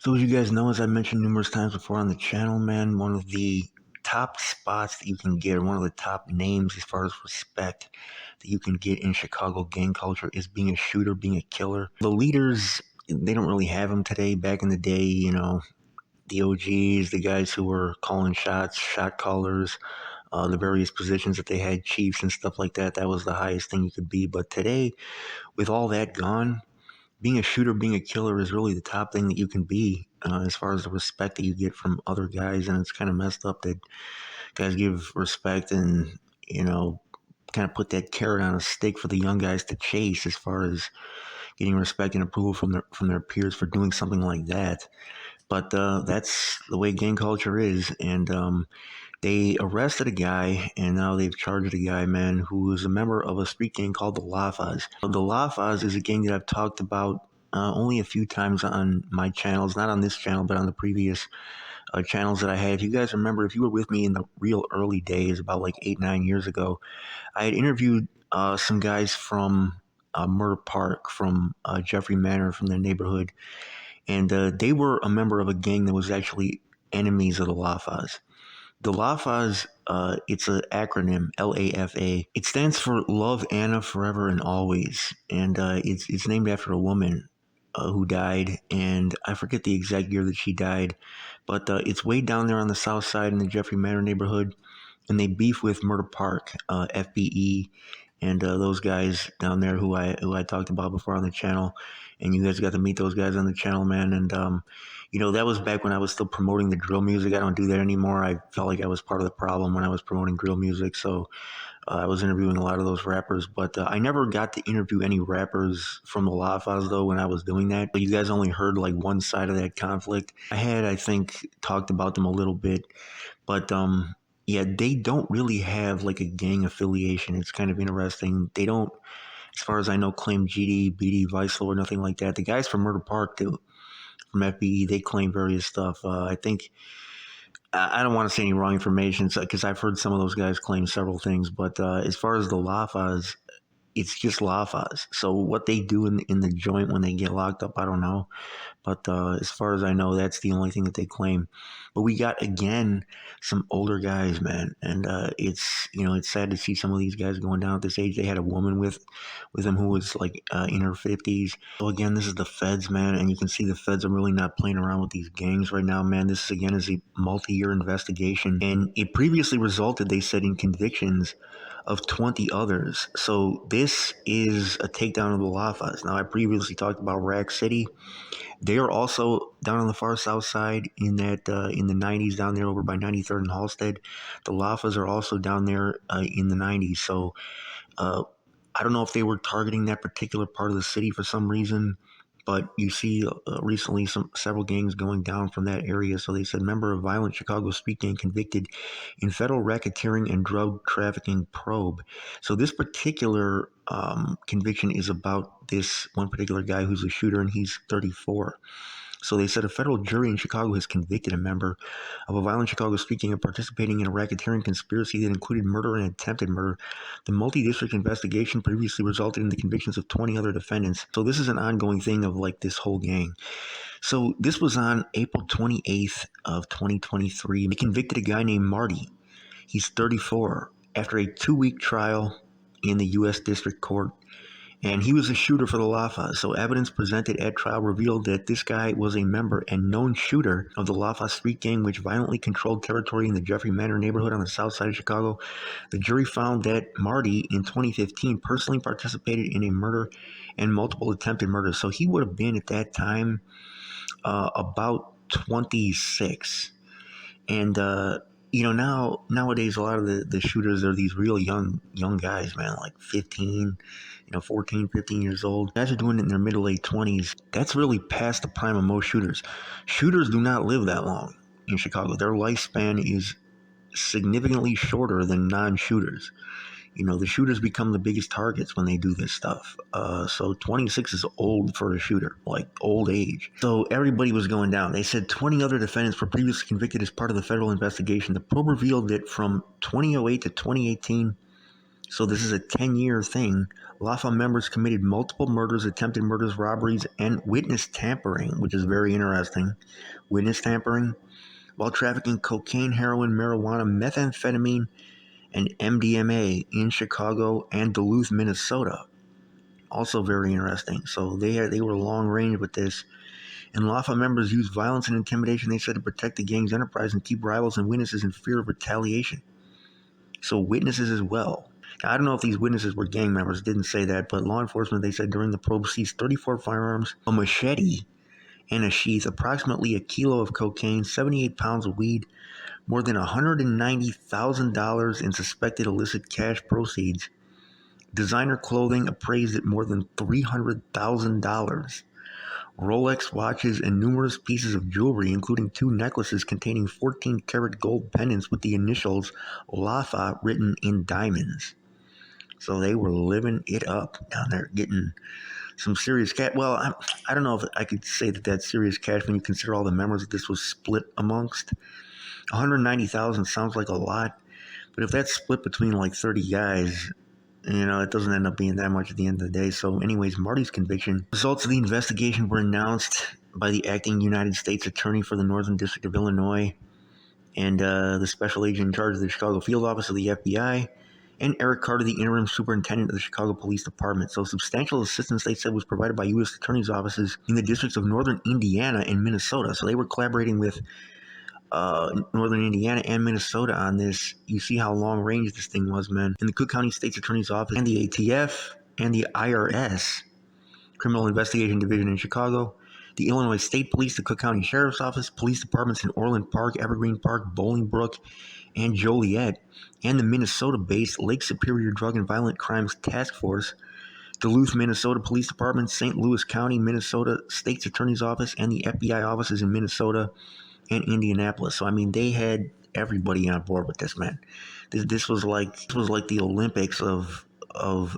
So as you guys know, as I mentioned numerous times before on the channel, man, one of the top spots that you can get, or one of the top names as far as respect that you can get in Chicago gang culture is being a shooter, being a killer. The leaders, they don't really have them today. Back in the day, the OGs, the guys who were calling shots, shot callers, the various positions that they had, chiefs and stuff like that, that was the highest thing you could be. But today, with all that gone, being a shooter, being a killer is really the top thing that you can be as far as the respect that you get from other guys. And it's kind of messed up that guys give respect and, kind of put that carrot on a stick for the young guys to chase as far as getting respect and approval from their peers for doing something like that. But that's the way gang culture is. And they arrested a guy, and now they've charged a guy, man, who is a member of a street gang called the LAFAs. The LAFAs is a gang that I've talked about only a few times on my channels, not on this channel, but on the previous channels that I had. If you guys remember, if you were with me in the real early days, about like 8-9 years ago, I had interviewed some guys from Murda Park, from Jeffrey Manor, from the neighborhood, and they were a member of a gang that was actually enemies of the LAFAs. The LAFAs, it's an acronym, LAFA. It stands for Love Anna Forever and Always, and it's named after a woman who died, and I forget the exact year that she died, but it's way down there on the south side in the Jeffrey Manor neighborhood, and they beef with Murda Park, FBE, and those guys down there who I talked about before on the channel, and you guys got to meet those guys on the channel, man. And that was back when I was still promoting the drill music. I don't do that anymore. I felt like I was part of the problem when I was promoting drill music, so I was interviewing a lot of those rappers, but I never got to interview any rappers from the LAFAs, though, when I was doing that. But you guys only heard like one side of that conflict. I think, talked about them a little bit, but yeah, they don't really have like a gang affiliation. It's kind of interesting. They don't, as far as I know, claim GD, BD, Vice or nothing like that. The guys from Murda Park do. From FBE, they claim various stuff. I think, I don't want to say any wrong information because I've heard some of those guys claim several things. But as far as the LAFAs, it's just LAFAs. So what they do in the joint when they get locked up, I don't know. But as far as I know, that's the only thing that they claim. But we got, again, some older guys, man. And it's sad to see some of these guys going down at this age. They had a woman with them who was like in her 50s. So again, this is the feds, man. And you can see the feds are really not playing around with these gangs right now, man. This, again, is a multi-year investigation. And it previously resulted, they said, in convictions of 20 others. So this is a takedown of the LAFAs. Now, I previously talked about Rack City. They are also down on the far south side in that in the 90s, down there over by 93rd and Halstead. The LAFAs are also down there in the 90s. So I don't know if they were targeting that particular part of the city for some reason, but you see recently several gangs going down from that area. So they said, member of violent Chicago street gang convicted in federal racketeering and drug trafficking probe. So this particular conviction is about this one particular guy who's a shooter, and he's 34. So they said a federal jury in Chicago has convicted a member of a violent Chicago street gang of participating in a racketeering conspiracy that included murder and attempted murder. The multi-district investigation previously resulted in the convictions of 20 other defendants. So this is an ongoing thing of like this whole gang. So this was on April 28th of 2023. They convicted a guy named Marty. He's 34 after a 2-week trial in the U.S. District Court. And he was a shooter for the LAFA. So evidence presented at trial revealed that this guy was a member and known shooter of the LAFA street gang, which violently controlled territory in the Jeffrey Manor neighborhood on the south side of Chicago. The jury found that Marty, in 2015, personally participated in a murder and multiple attempted murders. So he would have been at that time about 26. And nowadays a lot of the shooters are these real young guys, man, like 15, 14, 15 years old. Guys are doing it in their middle late 20s. That's really past the prime of most shooters. Shooters do not live that long in Chicago. Their lifespan is significantly shorter than non-shooters. The shooters become the biggest targets when they do this stuff. So 26 is old for a shooter, like old age. So everybody was going down. They said 20 other defendants were previously convicted as part of the federal investigation. The probe revealed that from 2008 to 2018, So this is a 10-year thing. LAFA members committed multiple murders, attempted murders, robberies, and witness tampering, which is very interesting. Witness tampering while trafficking cocaine, heroin, marijuana, methamphetamine, and MDMA in Chicago and Duluth, Minnesota. Also very interesting. So they were long range with this. And LAFA members used violence and intimidation, they said, to protect the gang's enterprise and keep rivals and witnesses in fear of retaliation. So witnesses as well. Now, I don't know if these witnesses were gang members, didn't say that, but law enforcement, they said during the probe seized 34 firearms, a machete and a sheath, approximately a kilo of cocaine, 78 pounds of weed, more than $190,000 in suspected illicit cash proceeds, designer clothing appraised at more than $300,000, Rolex watches, and numerous pieces of jewelry, including 2 necklaces containing 14-karat gold pendants with the initials LAFA written in diamonds. So they were living it up down there, getting some serious cash. Well, I don't know if I could say that that's serious cash when you consider all the members that this was split amongst. 190,000 sounds like a lot, but if that's split between like 30 guys, it doesn't end up being that much at the end of the day. So anyways, Marty's conviction. Results of the investigation were announced by the acting United States Attorney for the Northern District of Illinois and the special agent in charge of the Chicago Field Office of the FBI, and Eric Carter, the interim superintendent of the Chicago Police Department. So substantial assistance, they said, was provided by U.S. attorneys' offices in the districts of northern Indiana and Minnesota. So they were collaborating with northern Indiana and Minnesota on this. You see how long range this thing was, man. In the Cook County State's Attorney's Office and the ATF and the IRS, Criminal Investigation Division in Chicago, the Illinois State Police, the Cook County Sheriff's Office, police departments in Orland Park, Evergreen Park, Bolingbrook, and Joliet, and the Minnesota-based Lake Superior Drug and Violent Crimes Task Force, Duluth, Minnesota Police Department, St. Louis County, Minnesota State's Attorney's Office, and the FBI offices in Minnesota and Indianapolis. So I mean, they had everybody on board with this, man. This was like the Olympics of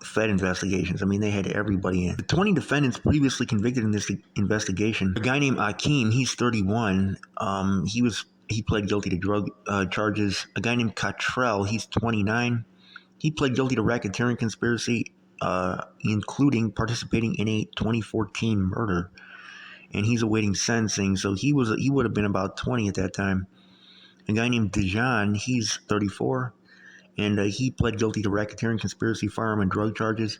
Fed investigations. I mean, they had everybody in. The 20 defendants previously convicted in this investigation. A guy named Akeem, he's 31. He pled guilty to drug charges. A guy named Cottrell, he's 29. He pled guilty to racketeering conspiracy, including participating in a 2014 murder. And he's awaiting sentencing, so he would have been about 20 at that time. A guy named Dijon, he's 34, and he pled guilty to racketeering, conspiracy, firearm, and drug charges.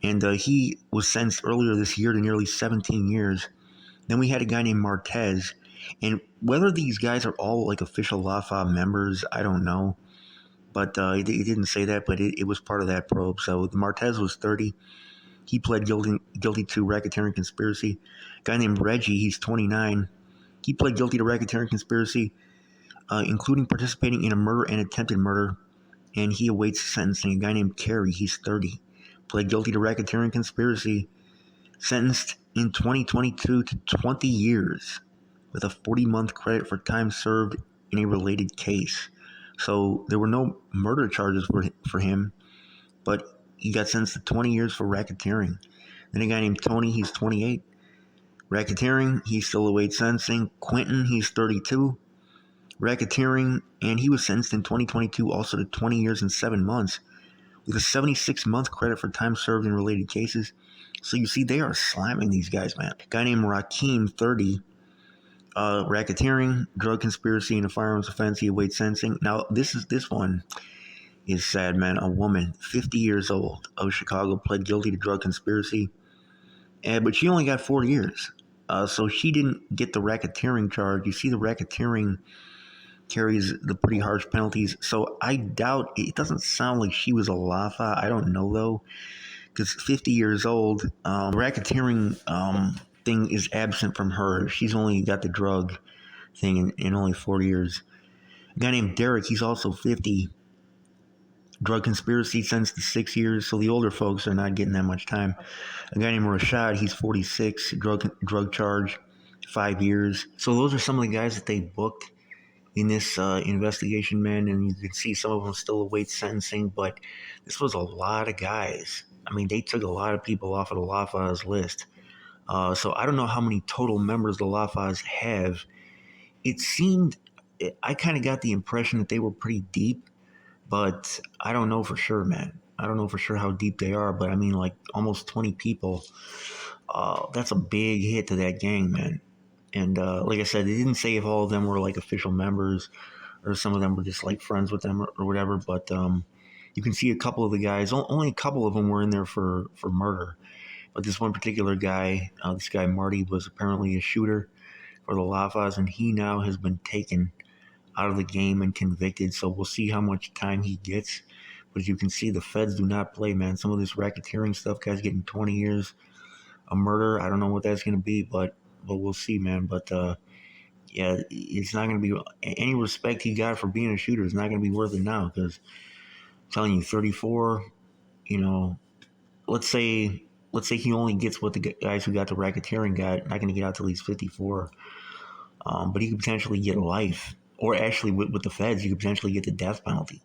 And he was sentenced earlier this year to nearly 17 years. Then we had a guy named Martez, and whether these guys are all like official LAFA members, I don't know. But he didn't say that, but it was part of that probe. So Martez was 30. He pled guilty to racketeering conspiracy. A guy named Reggie, he's 29. He pled guilty to racketeering conspiracy, including participating in a murder and attempted murder, and he awaits sentencing. A guy named Kerry, he's 30. Pled guilty to racketeering conspiracy, sentenced in 2022 to 20 years with a 40-month credit for time served in a related case. So there were no murder charges for him, but he got sentenced to 20 years for racketeering. Then a guy named Tony, he's 28. Racketeering, he still awaits sentencing. Quentin, he's 32. Racketeering, and he was sentenced in 2022 also to 20 years and 7 months with a 76-month credit for time served in related cases. So you see, they are slamming these guys, man. A guy named Rakeem, 30. Racketeering, drug conspiracy, and a firearms offense, he awaits sentencing. Now, this one is sad, man. A woman, 50 years old, of Chicago, pled guilty to drug conspiracy, but she only got 4 years. So she didn't get the racketeering charge. You see, the racketeering carries the pretty harsh penalties. So I doubt, it doesn't sound like she was a LAFA. I don't know, though, because 50 years old, racketeering thing is absent from her. She's only got the drug thing in only 4 years. A guy named Derek, he's also 50. Drug conspiracy sentenced to 6 years, so the older folks are not getting that much time. A guy named Rashad, he's 46. Drug charge, 5 years. So those are some of the guys that they booked in this investigation, man, and you can see some of them still await sentencing, but this was a lot of guys. I mean, they took a lot of people off of the LAFA's list. So I don't know how many total members the LAFA's have. It seemed, I kind of got the impression that they were pretty deep, but I don't know for sure, man. I don't know for sure how deep they are, but I mean, like almost 20 people. That's a big hit to that gang, man. And like I said, they didn't say if all of them were like official members or some of them were just like friends with them or whatever. But you can see a couple of the guys. Only a couple of them were in there for murder. But this one particular guy, this guy Marty, was apparently a shooter for the LAFAs, and he now has been taken out of the game and convicted. So we'll see how much time he gets. But as you can see, the feds do not play, man. Some of this racketeering stuff, guys getting 20 years. A murder, I don't know what that's going to be, but we'll see, man. But yeah, it's not going to be any respect he got for being a shooter. It's not going to be worth it now because I'm telling you, 34. You know, let's say he only gets what the guys who got the racketeering got. Not going to get out till he's 54. But he could potentially get life, or actually with the feds, you could potentially get the death penalty.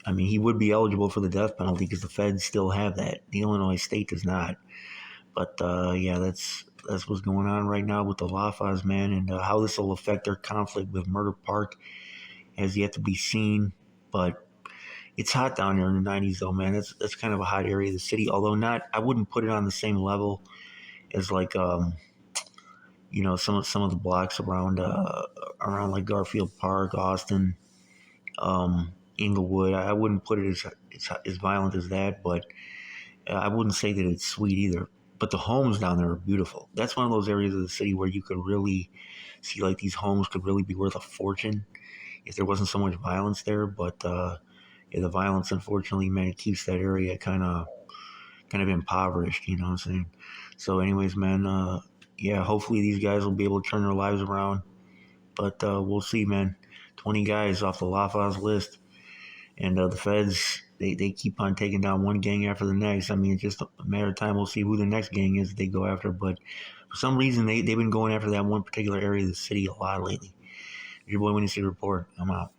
I mean, he would be eligible for the death penalty because the feds still have that. The Illinois state does not. But yeah, that's what's going on right now with the LAFAs, man, and how this will affect their conflict with Murder Park has yet to be seen. But it's hot down there in the 90s, though, man. That's kind of a hot area of the city. Although not, I wouldn't put it on the same level as like some of the blocks around like Garfield Park, Austin, Inglewood. I wouldn't put it as violent as that, but I wouldn't say that it's sweet either. But the homes down there are beautiful. That's one of those areas of the city where you could really see like these homes could really be worth a fortune if there wasn't so much violence there. But yeah, the violence, unfortunately, man, it keeps that area kind of impoverished. You know what I'm saying? So, anyways, man, yeah, hopefully these guys will be able to turn their lives around. But we'll see, man. 20 guys off the LAFA's list. And the feds, they keep on taking down one gang after the next. I mean, it's just a matter of time. We'll see who the next gang is that they go after. But for some reason, they've been going after that one particular area of the city a lot lately. Your boy, Winnie C. Report. I'm out.